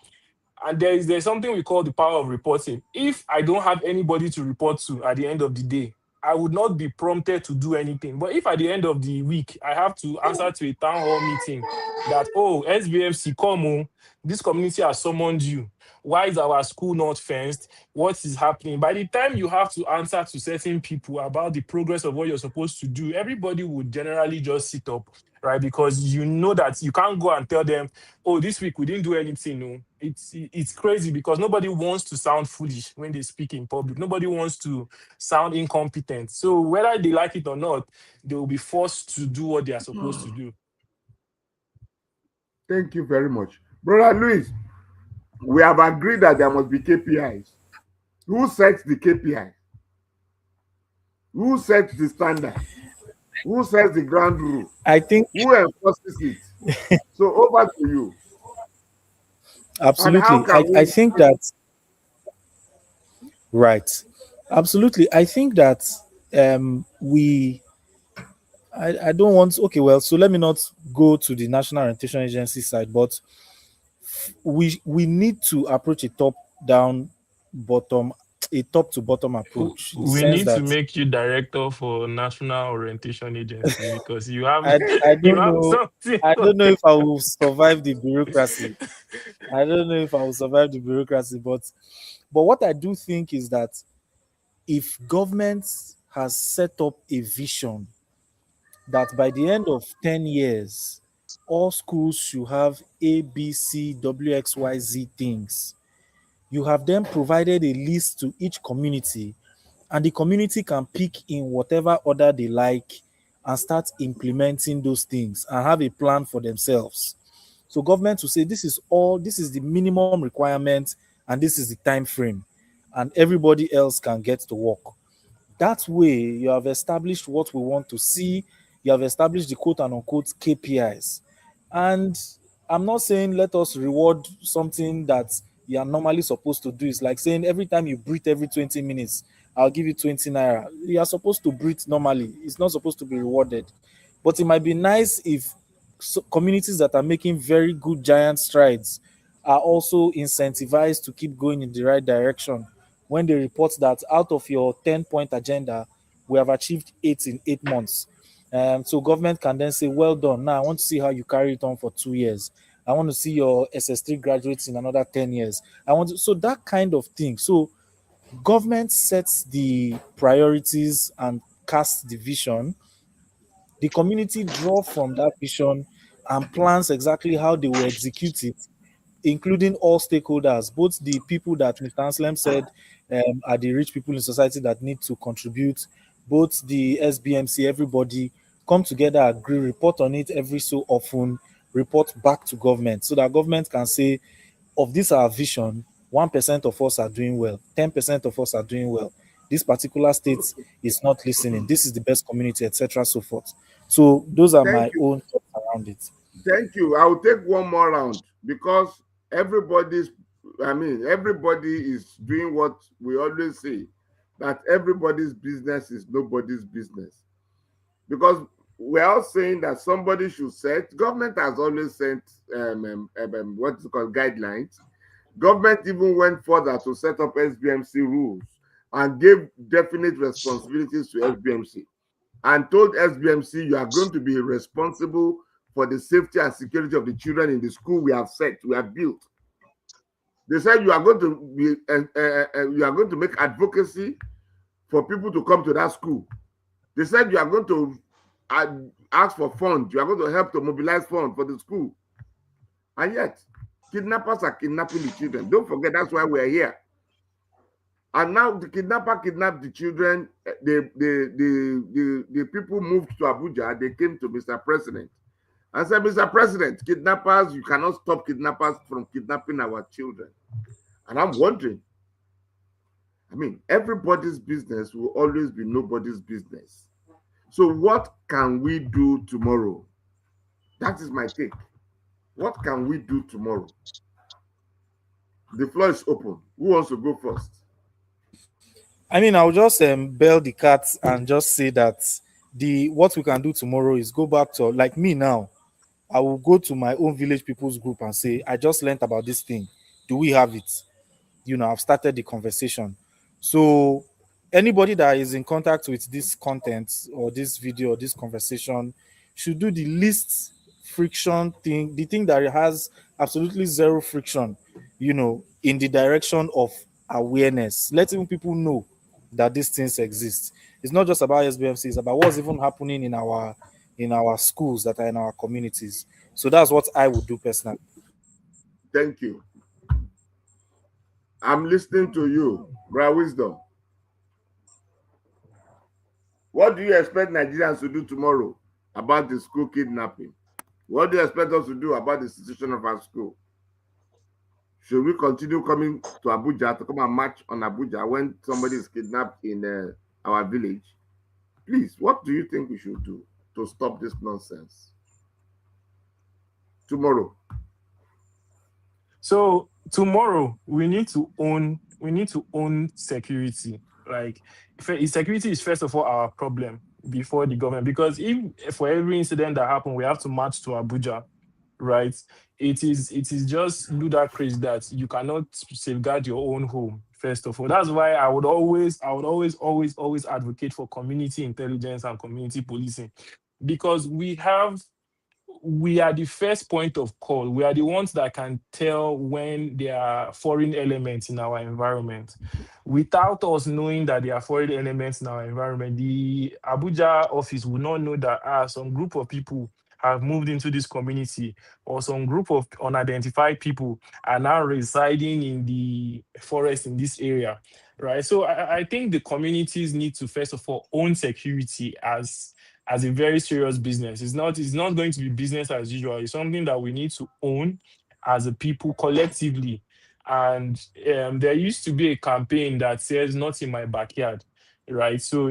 And there's something we call the power of reporting. If I don't have anybody to report to at the end of the day, I would not be prompted to do anything. But if at the end of the week, I have to answer to a town hall meeting that, oh, SBMC, come on, this community has summoned you. Why is our school not fenced? What is happening? By the time you have to answer to certain people about the progress of what you're supposed to do, everybody would generally just sit up, right? Because you know that you can't go and tell them, oh, this week we didn't do anything. No, it's crazy because nobody wants to sound foolish when they speak in public. Nobody wants to sound incompetent. So whether they like it or not, they will be forced to do what they are supposed to do. Thank you very much. Brother Luis, we have agreed that there must be KPIs. Who sets the KPI? Who sets the standard? Who sets the ground rule? I think Who enforces it? So over to you. And how absolutely. can I we? think that right. Absolutely. I think that we I don't want okay, well, so let me not go to the National Orientation Agency side, but we need to approach a top down bottom a top to bottom approach in the We sense need to that make you director for National Orientation Agency because you have I you don't have know. something. I don't know if I will survive the bureaucracy. I don't know if I will survive the bureaucracy, but what I do think is that if government has set up a vision that by the end of 10 years, all schools should have A, B, C, W, X, Y, Z things, you have then provided a list to each community, and the community can pick in whatever order they like and start implementing those things and have a plan for themselves. So government will say this is the minimum requirement and this is the time frame, and everybody else can get to work. That way, you have established what we want to see. You have established the quote and unquote KPIs. And I'm not saying let us reward something that you are normally supposed to do. It's like saying every time you breathe every 20 minutes, I'll give you 20 naira. You are supposed to breathe normally. It's not supposed to be rewarded. But it might be nice if communities that are making very good giant strides are also incentivized to keep going in the right direction when they report that out of your 10-point agenda, we have achieved 8 in 8 months. So government can then say, well done. Now I want to see how you carry it on for 2 years. I want to see your SS3 graduates in another 10 years. So that kind of thing. So government sets the priorities and casts the vision. The community draw from that vision and plans exactly how they will execute it, including all stakeholders, both the people that Mr. Anselm said are the rich people in society that need to contribute, both the SBMC, everybody come together, agree, report on it every so often, report back to government so that government can say, of this our vision, 1% of us are doing well, 10% of us are doing well. This particular state is not listening. This is the best community, etc. So forth. So those are Thank my you. own thoughts around it. Thank you. I will take one more round because everybody's, everybody is doing what we always say, that everybody's business is nobody's business. Because we're all saying that somebody should set, government has always sent what's it called, guidelines. Government even went further to set up SBMC rules and gave definite responsibilities to SBMC and told SBMC, you are going to be responsible for the safety and security of the children in the school we have set, we have built. They said you are going to be, you are going to make advocacy for people to come to that school. They said you are going to ask for funds. You are going to help to mobilize funds for the school. And yet, kidnappers are kidnapping the children. Don't forget, that's why we're here. And now the kidnapper kidnapped the children. The people moved to Abuja. They came to Mr. President and said, Mr. President, kidnappers, you cannot stop kidnappers from kidnapping our children. And I'm wondering, everybody's business will always be nobody's business. So what can we do tomorrow? That is my take. What can we do tomorrow? The floor is open. Who wants to go first? I'll just bail the cat and just say that the what we can do tomorrow is go back to, like me now. I will go to my own village people's group and say, I just learned about this thing. Do we have it? I've started the conversation. So anybody that is in contact with this content or this video or this conversation should do the least friction thing, the thing that has absolutely zero friction, in the direction of awareness. Letting people know that these things exist. It's not just about SBMC, it's about what's even happening in our schools that are in our communities. So that's what I would do personally. Thank you. I'm listening to you, Bra Wisdom. What do you expect Nigerians to do tomorrow about the school kidnapping? What do you expect us to do about the situation of our school? Should we continue coming to Abuja to come and march on Abuja when somebody is kidnapped in our village? Please, what do you think we should do to stop this nonsense tomorrow? So tomorrow we need to own security. Like security is first of all our problem before the government. Because if for every incident that happened we have to march to Abuja, right? It is just ludicrous that you cannot safeguard your own home. First of all, that's why I would always advocate for community intelligence and community policing, because we are the first point of call. We are the ones that can tell when there are foreign elements in our environment. Without us knowing that there are foreign elements in our environment, the Abuja office will not know that some group of people have moved into this community, or some group of unidentified people are now residing in the forest in this area, right? So I think the communities need to first of all own security as a very serious business. It's not going to be business as usual. It's something that we need to own as a people collectively. And there used to be a campaign that says "Not in my backyard," right? So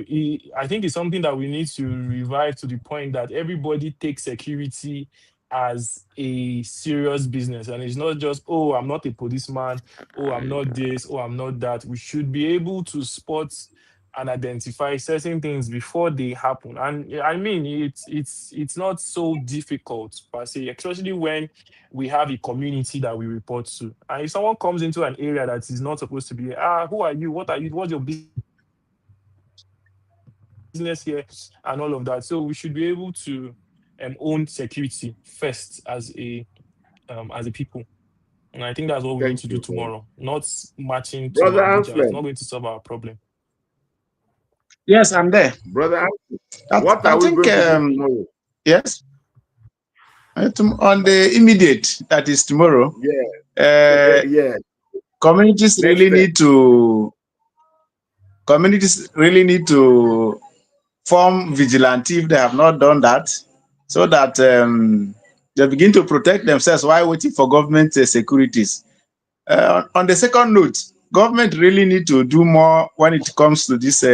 I think it's something that we need to revive to the point that everybody takes security as a serious business, and it's not just, oh, I'm not a policeman, oh, I'm not this, oh, I'm not that. We should be able to spot and identify certain things before they happen. And I mean, it's not so difficult per se, especially when we have a community that we report to. And if someone comes into an area that is not supposed to be, who are you? What are you? What's your business here? And all of that. So we should be able to own security first as a people. And I think that's what we need Thank to do you. tomorrow. Not marching to Brother Abuja. It's Anselm, not going to solve our problem. Yes, I'm there. Brother Anselm, I, what I are we think going to do tomorrow? yes, on the immediate, that is tomorrow. Yeah, Uh, yeah. communities Next really step. need to communities really need to form vigilante if they have not done that, so that they begin to protect themselves while waiting for government securities. On the second note, government really need to do more when it comes to this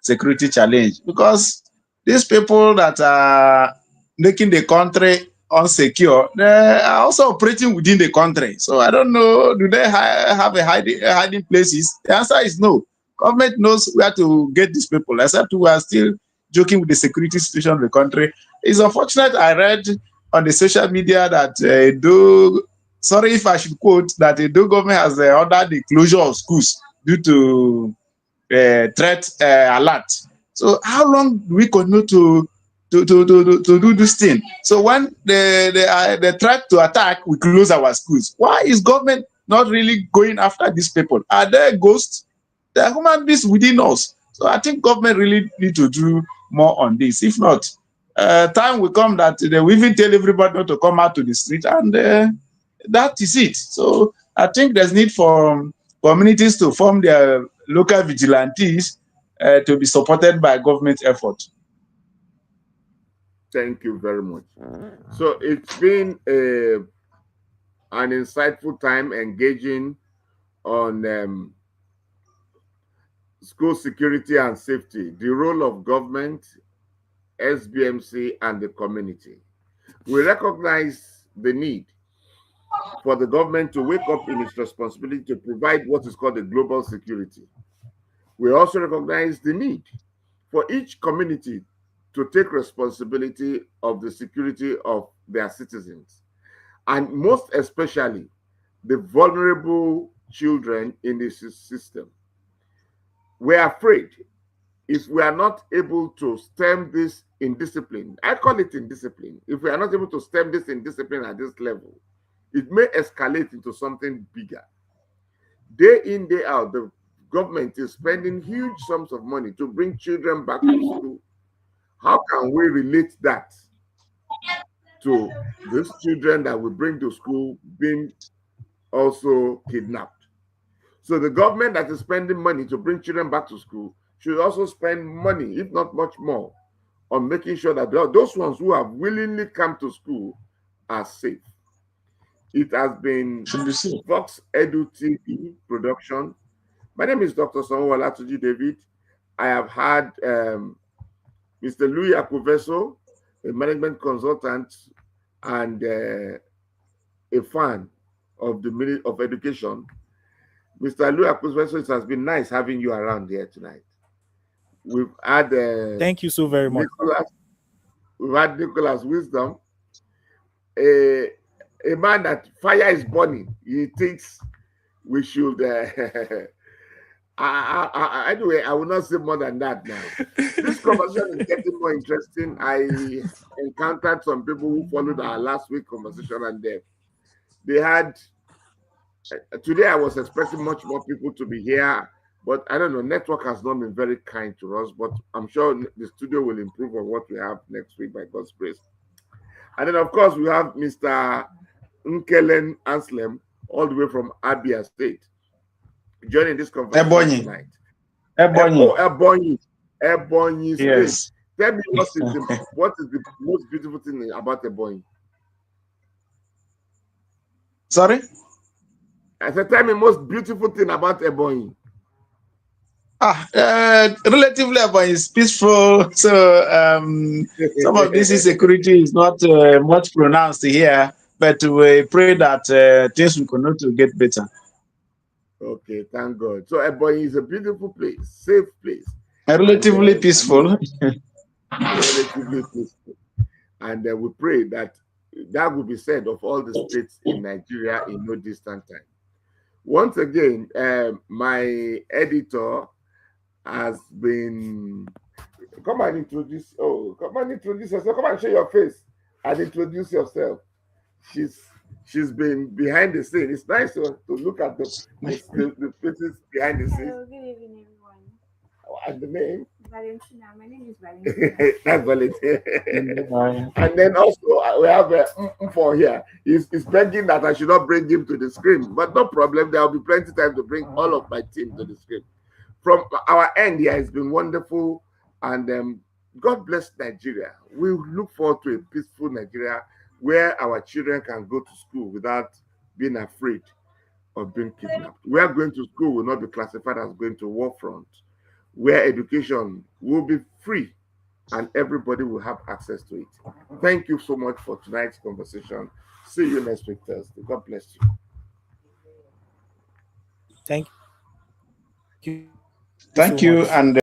security challenge, because these people that are making the country unsecure, they are also operating within the country. So I don't know, do they have a hiding places? The answer is no. Government knows where to get these people, except we are still joking with the security situation of the country. It's unfortunate. I read on the social media that though, sorry if I should quote, that the government has ordered the closure of schools due to threat alert. So how long do we continue to do this thing? So when the threat to attack, we close our schools. Why is government not really going after these people? Are they ghosts? They are human beings within us. So I think government really need to do more on this. If not, time will come that they will even tell everybody not to come out to the street, and that is it. So I think there's need for communities to form their local vigilantes to be supported by government effort. Thank you very much. So it's been an insightful time engaging on school security and safety, the role of government, SBMC, and the community. We recognize the need for the government to wake up in its responsibility to provide what is called a global security. We also recognize the need for each community to take responsibility of the security of their citizens, and most especially the vulnerable children in this system. We're afraid if we are not able to stem this indiscipline, I call it indiscipline, if we are not able to stem this indiscipline at this level, it may escalate into something bigger. Day in, day out, the government is spending huge sums of money to bring children back to school. How can we relate that to these children that we bring to school being also kidnapped? So the government that is spending money to bring children back to school should also spend money, if not much more, on making sure that those ones who have willingly come to school are safe. It has been Fox Edu TV production. My name is Dr. Samuel Atuji David. I have had Mr. Louis Akuveso, a management consultant and a fan of the Ministry of Education. Mr. Louis Akuveso, it has been nice having you around here tonight. We've had thank you so very much. We've had Nicholas Wisdom, a man that fire is burning. He thinks we should. Anyway, I will not say more than that now. This conversation is getting more interesting. I encountered some people who followed our last week conversation, and they had. Today, I was expecting much more people to be here, but I don't know. Network has not been very kind to us, but I'm sure the studio will improve on what we have next week by God's grace. And then, of course, we have Mr. Nkelen Anslem, all the way from Abia State, joining this conversation tonight. Ebonyi State. Yes. Tell me what is the most beautiful thing about Ebonyi? Sorry? I said, tell me most beautiful thing about Ebonyi. Relatively, Ebonyi is peaceful. So some of this insecurity is not much pronounced here, but we pray that things will continue to get better. Okay, thank God. So Ebonyi is a beautiful place, safe place. Relatively peaceful. Relatively peaceful. And we pray that will be said of all the states in Nigeria in no distant time. Once again, my editor has been. Come and introduce. Oh, come and introduce yourself. Come and show your face and introduce yourself. She's been behind the scene. It's nice to look at the faces behind the scenes. Hello, good evening, everyone. And the name? Valentina. My name is Valentina. That's Valentina. And then also we have for here. He's begging that I should not bring him to the screen, but no problem. There will be plenty of time to bring all of my team to the screen. From our end here, it's been wonderful, and God bless Nigeria. We look forward to a peaceful Nigeria where our children can go to school without being afraid of being kidnapped. Where going to school will not be classified as going to war front, where education will be free and everybody will have access to it. Thank you so much for tonight's conversation. See you next week, Thursday. God bless you. Thank you. Thank you. And